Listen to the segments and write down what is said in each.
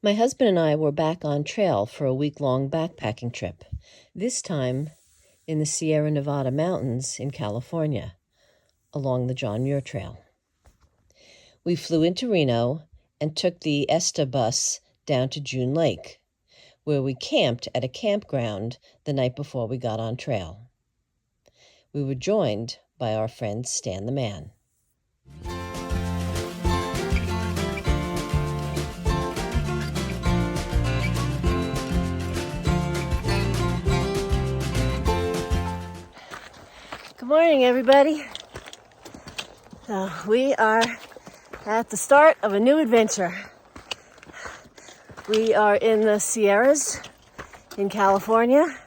My husband and I were back on trail for a week-long backpacking trip, this time in the Sierra Nevada mountains in California, along the John Muir Trail. We flew into Reno and took the ESTA bus down to June Lake, where we camped at a campground the night before we got on trail. We were joined by our friend Stan the Man. Good morning, everybody. So we are at the start of a new adventure. We are in the Sierras in California,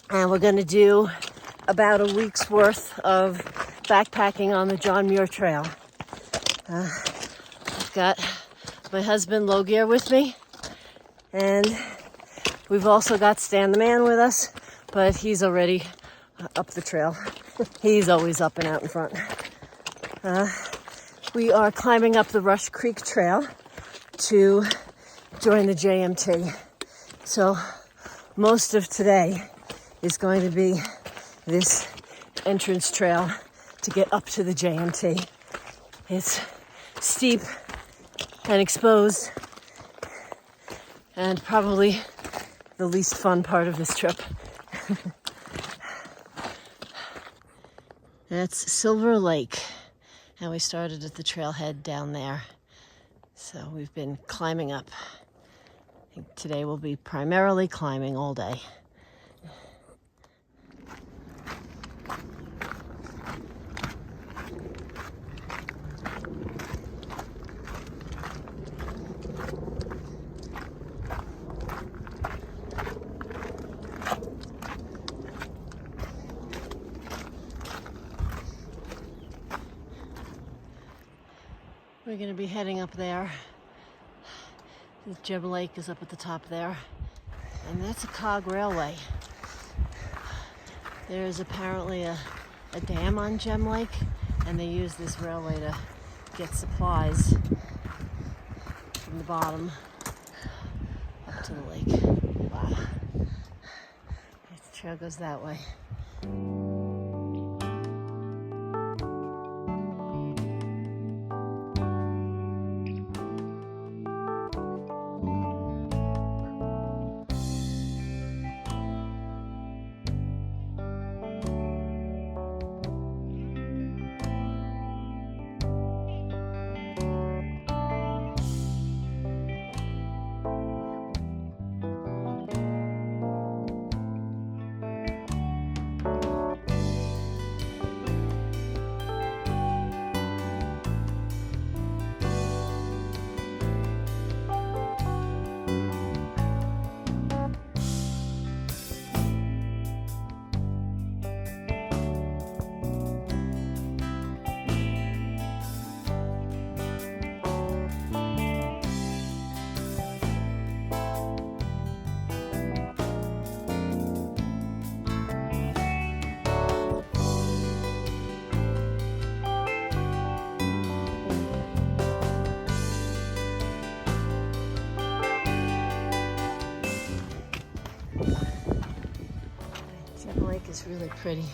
and we're going to do about a week's worth of backpacking on the John Muir Trail. I've got my husband Logier with me, and we've also got Stan the Man with us, but he's already up the trail. He's always up and out in front. We are climbing up the Rush Creek Trail to join the JMT. So most of today is going to be this entrance trail to get up to the JMT. It's steep and exposed, and probably the least fun part of this trip. That's Silver Lake, and we started at the trailhead down there. So we've been climbing up. I think today will be primarily climbing all day. We're going to be heading up there. The Gem Lake is up at the top there, and that's a cog railway. There is apparently a dam on Gem Lake, and they use this railway to get supplies from the bottom up to the lake. Wow. The trail goes that way. Gem Lake is really pretty.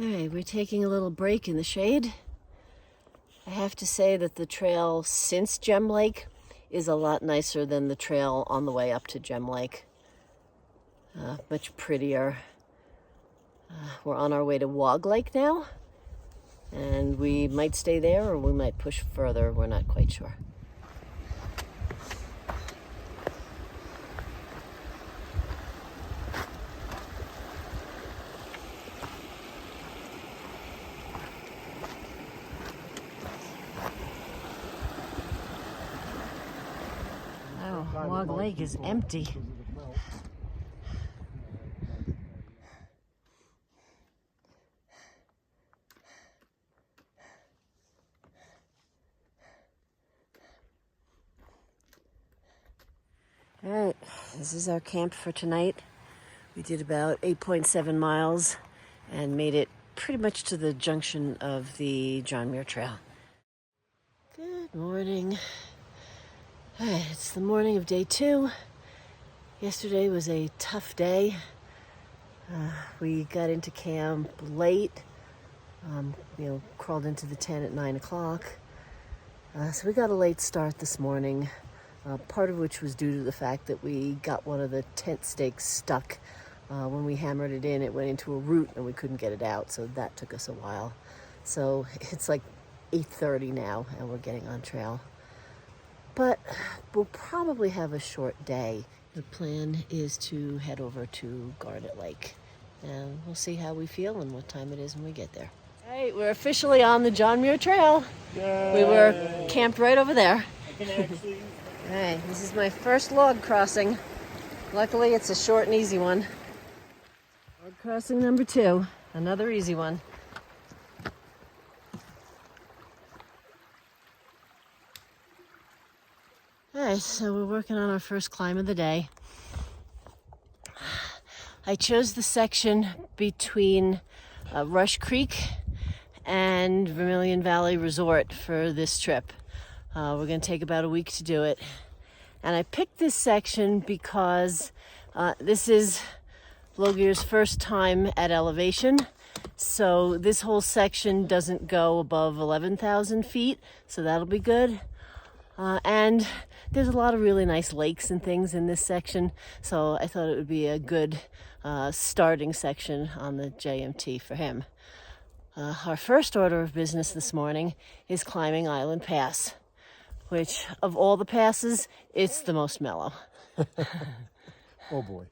Alright, we're taking a little break in the shade. I have to say that the trail since Gem Lake is a lot nicer than the trail on the way up to Gem Lake. Much prettier. We're on our way to Wog Lake now, and we might stay there or we might push further. We're not quite sure. Wog Lake is empty. All right, this is our camp for tonight. We did about 8.7 miles and made it pretty much to the junction of the John Muir Trail. Good morning. All right, it's the morning of day 2. Yesterday was a tough day. We got into camp late. Crawled into the tent at 9 o'clock. So we got a late start this morning, part of which was due to the fact that we got one of the tent stakes stuck. When we hammered it in, it went into a root and we couldn't get it out, so that took us a while. So it's like 8:30 now and we're getting on trail. But we'll probably have a short day. The plan is to head over to Garnet Lake, and we'll see how we feel and what time it is when we get there. All right, we're officially on the John Muir Trail. Yay. We were camped right over there. All right, this is my first log crossing. Luckily, it's a short and easy one. Log crossing number 2, another easy one. All right, so we're working on our first climb of the day. I chose the section between Rush Creek and Vermillion Valley Resort for this trip. We're going to take about a week to do it. And I picked this section because this is Logier's first time at elevation. So this whole section doesn't go above 11,000 feet, so that'll be good. And there's a lot of really nice lakes and things in this section, so I thought it would be a good starting section on the JMT for him. Our first order of business this morning is climbing Island Pass, which of all the passes, it's the most mellow. Oh boy.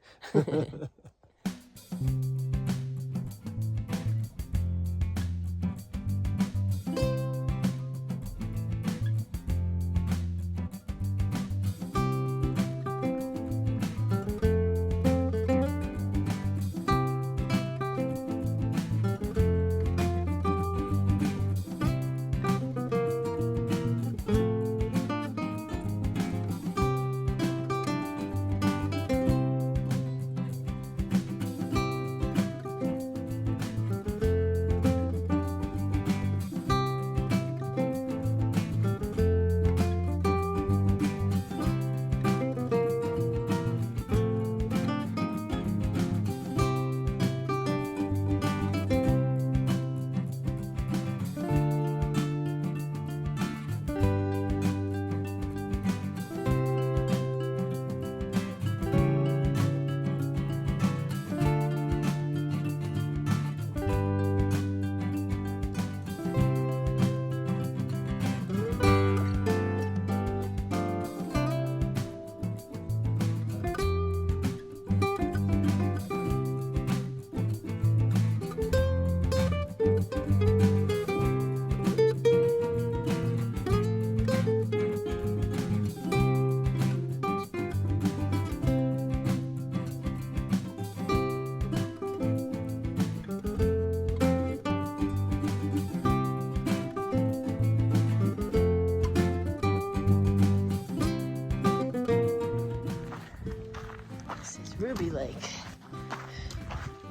Ruby Lake.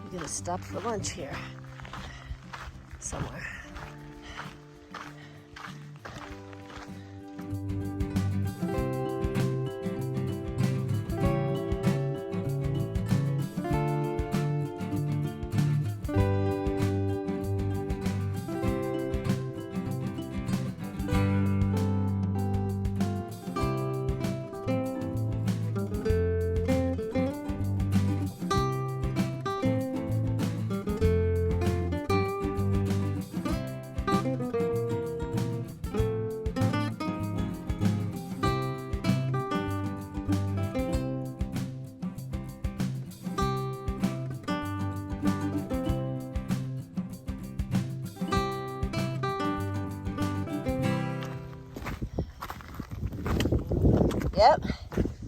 We're gonna stop for lunch here somewhere. Yep,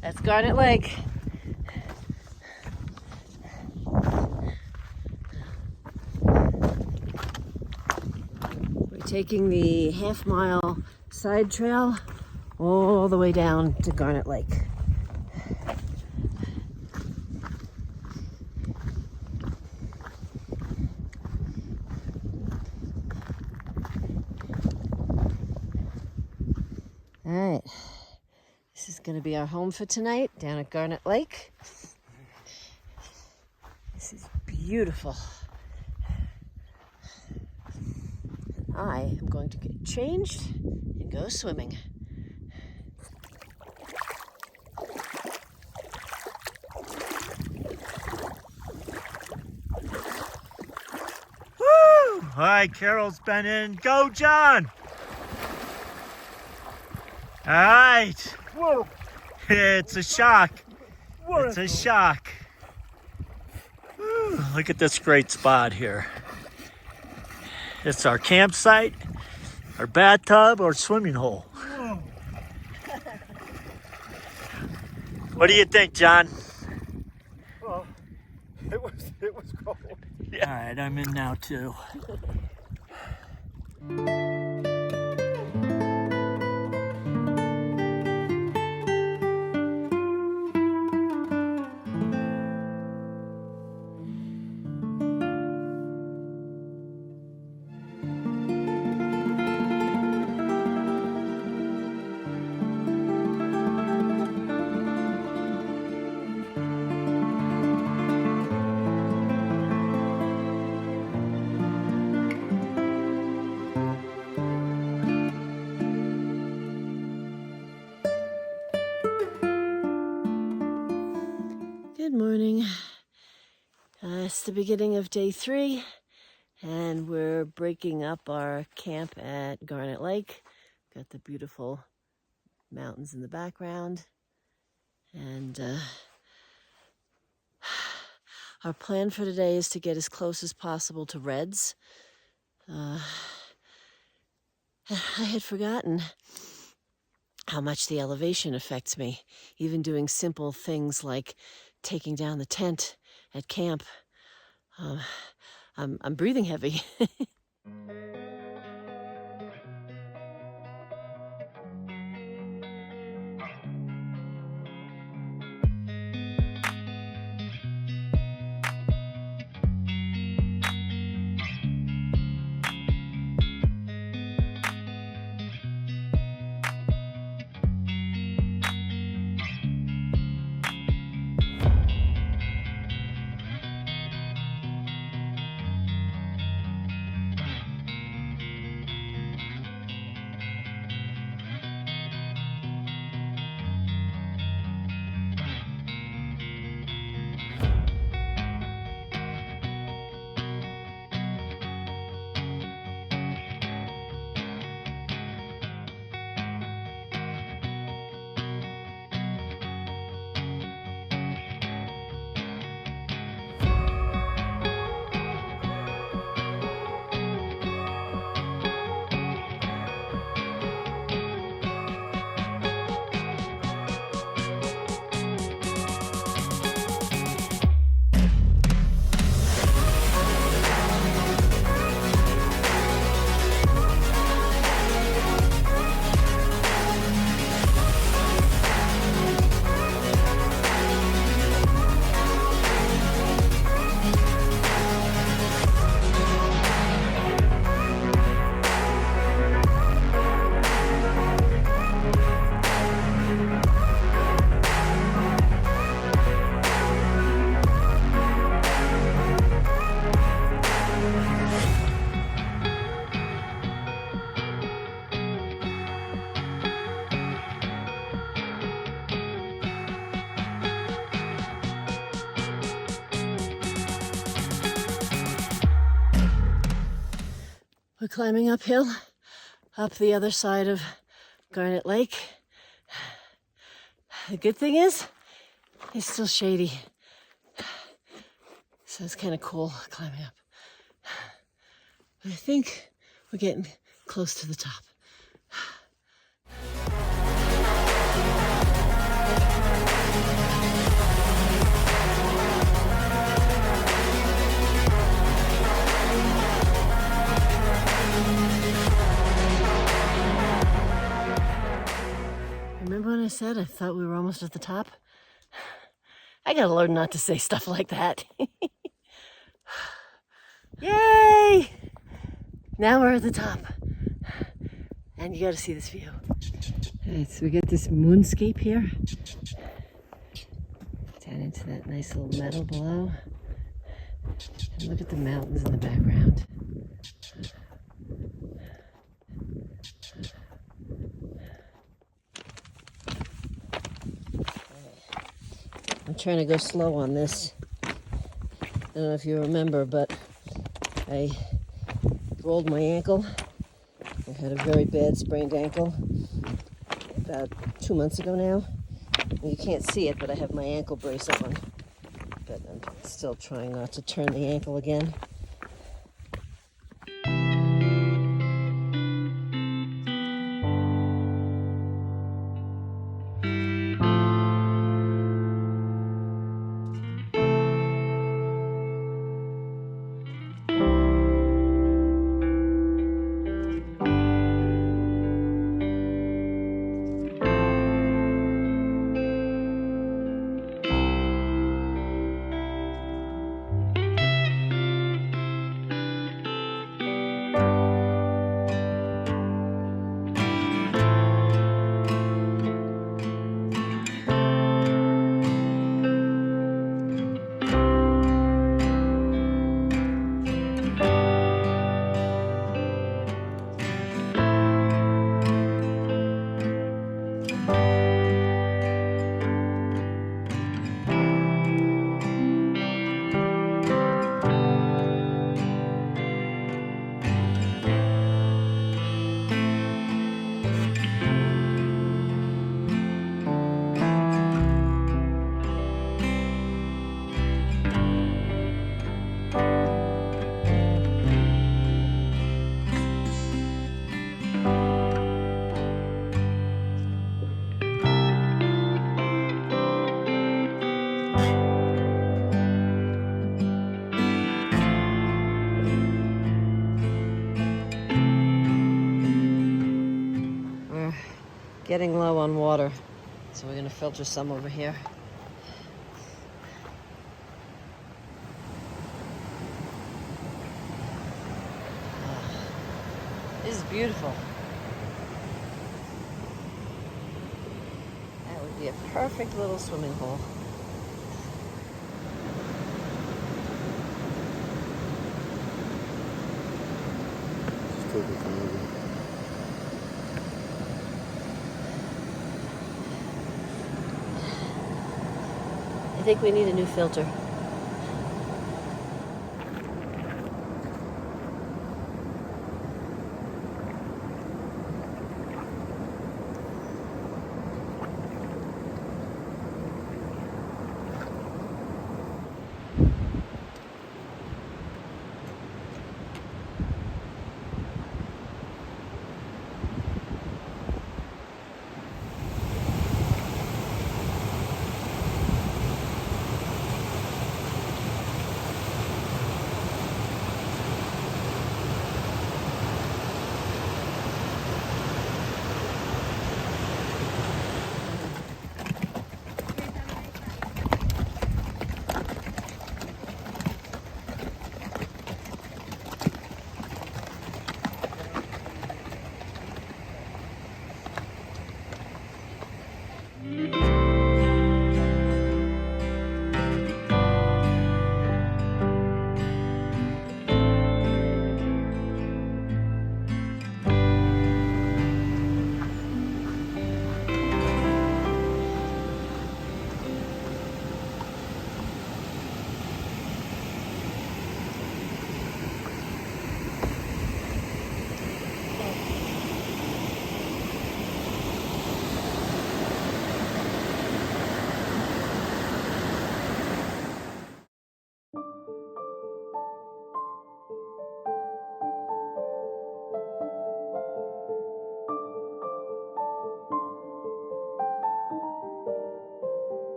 that's Garnet Lake. We're taking the half-mile side trail all the way down to Garnet Lake. All right, this is going to be our home for tonight down at Garnet Lake. This is beautiful. I am going to get changed and go swimming. Woo! All right, Carol's been in. Go, John! All right. Whoa! It's a shock. It's a shock. Woo, look at this great spot here. It's our campsite, our bathtub, or swimming hole. What do you think, John? Well, it was cold. Yeah. All right, I'm in now too. Good morning. It's the beginning of day 3, and we're breaking up our camp at Garnet Lake. Got the beautiful mountains in the background, and our plan for today is to get as close as possible to Reds. I had forgotten how much the elevation affects me, even doing simple things like taking down the tent at camp. I'm breathing heavy. We're climbing uphill, up the other side of Garnet Lake. The good thing is, it's still shady. So it's kind of cool climbing up. But I think we're getting close to the top. Remember when I said I thought we were almost at the top? I gotta learn not to say stuff like that. Yay! Now we're at the top. And you gotta see this view. Alright, so we get this moonscape here. Down into that nice little meadow below. And look at the mountains in the background. I'm trying to go slow on this. I don't know if you remember, but I rolled my ankle. I had a very bad sprained ankle about 2 months ago now. And you can't see it, but I have my ankle brace on. But I'm still trying not to turn the ankle again. Getting low on water, so we're going to filter some over here. This is beautiful. That would be a perfect little swimming hole. Just take it from over. I think we need a new filter.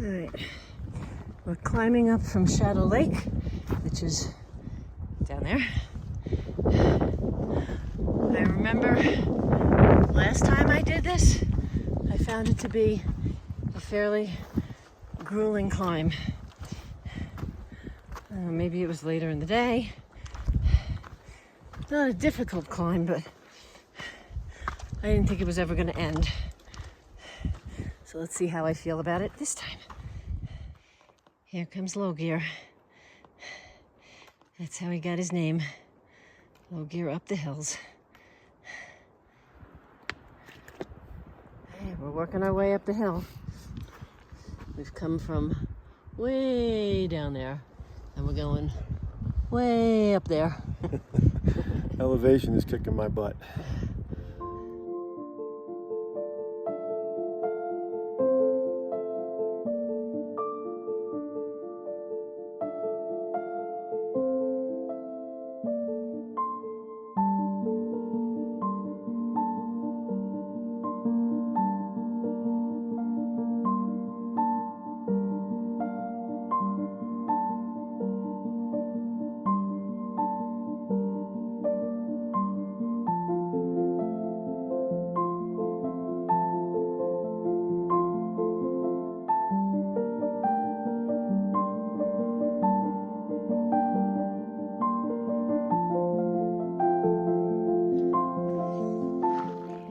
All right, we're climbing up from Shadow Lake, which is down there. I remember last time I did this, I found it to be a fairly grueling climb. Maybe it was later in the day. Not a difficult climb, but I didn't think it was ever going to end. So let's see how I feel about it this time. Here comes Low Gear. That's how he got his name. Low Gear up the hills. Hey, we're working our way up the hill. We've come from way down there, and we're going way up there. Elevation is kicking my butt.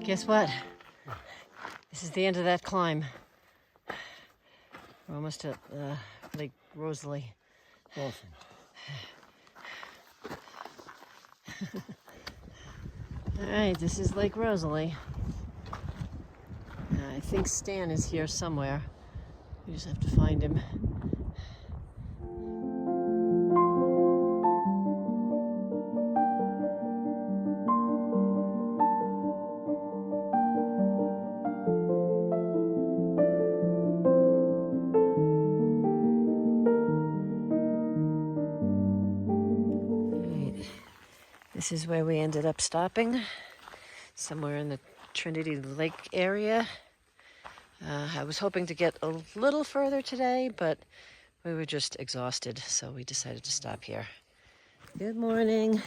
Guess what? This is the end of that climb. We're almost at Lake Rosalie. Awesome. All right, this is Lake Rosalie. I think Stan is here somewhere. We just have to find him. This is where we ended up stopping, somewhere in the Trinity Lake area. I was hoping to get a little further today, but we were just exhausted, so we decided to stop here. Good morning.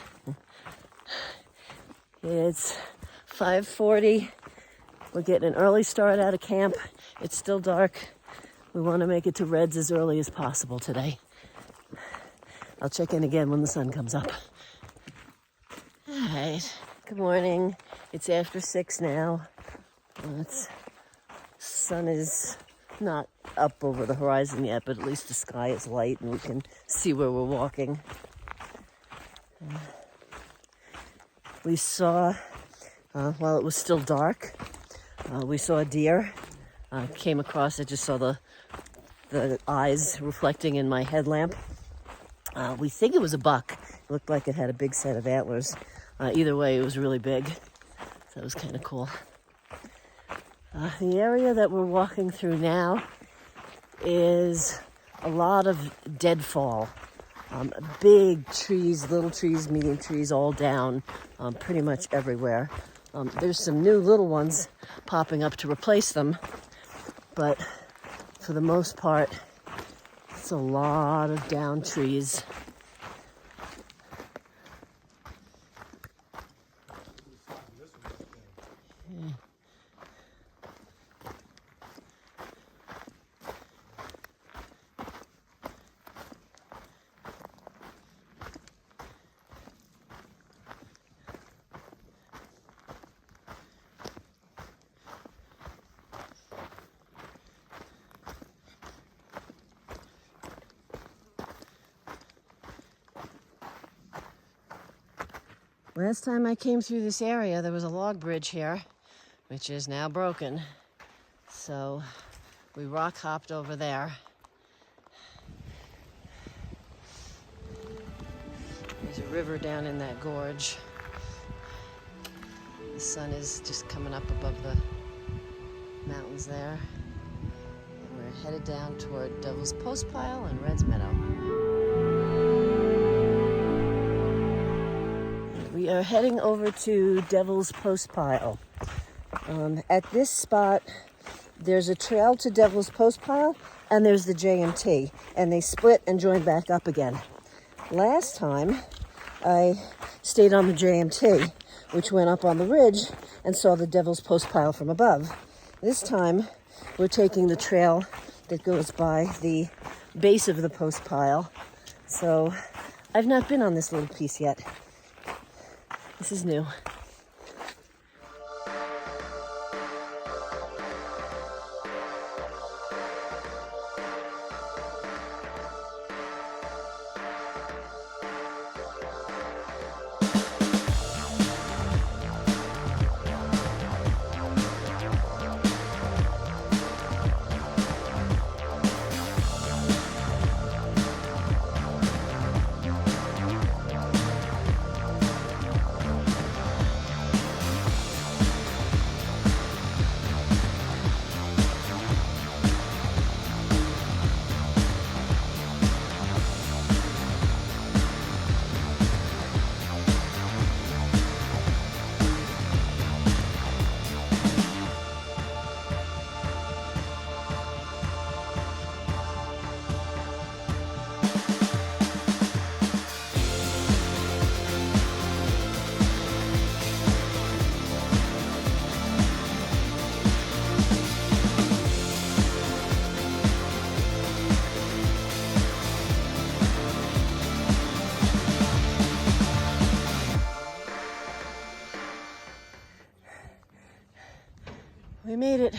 It's 5:40. We're getting an early start out of camp. It's still dark. We want to make it to Reds as early as possible today. I'll check in again when the sun comes up. All right, good morning. It's after 6 now. Sun is not up over the horizon yet, but at least the sky is light and we can see where we're walking. We saw, while it was still dark, we saw a deer. Came across it, just saw the eyes reflecting in my headlamp. We think it was a buck. It looked like it had a big set of antlers. Either way, it was really big. So it was kind of cool. The area that we're walking through now is a lot of deadfall. Big trees, little trees, medium trees, all down pretty much everywhere. There's some new little ones popping up to replace them. But for the most part, it's a lot of down trees. Last time I came through this area, there was a log bridge here, which is now broken. So we rock hopped over there. There's a river down in that gorge. The sun is just coming up above the mountains there. And we're headed down toward Devil's Postpile and Red's Meadow. We are heading over to Devil's Postpile. At this spot, there's a trail to Devil's Postpile, and there's the JMT, and they split and joined back up again. Last time, I stayed on the JMT, which went up on the ridge and saw the Devil's Postpile from above. This time, we're taking the trail that goes by the base of the post pile. So I've not been on this little piece yet. This is new. We made it.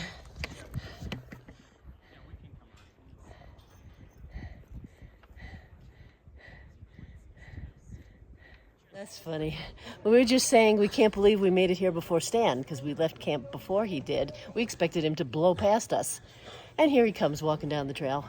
That's funny. We were just saying we can't believe we made it here before Stan because we left camp before he did. We expected him to blow past us. And here he comes walking down the trail.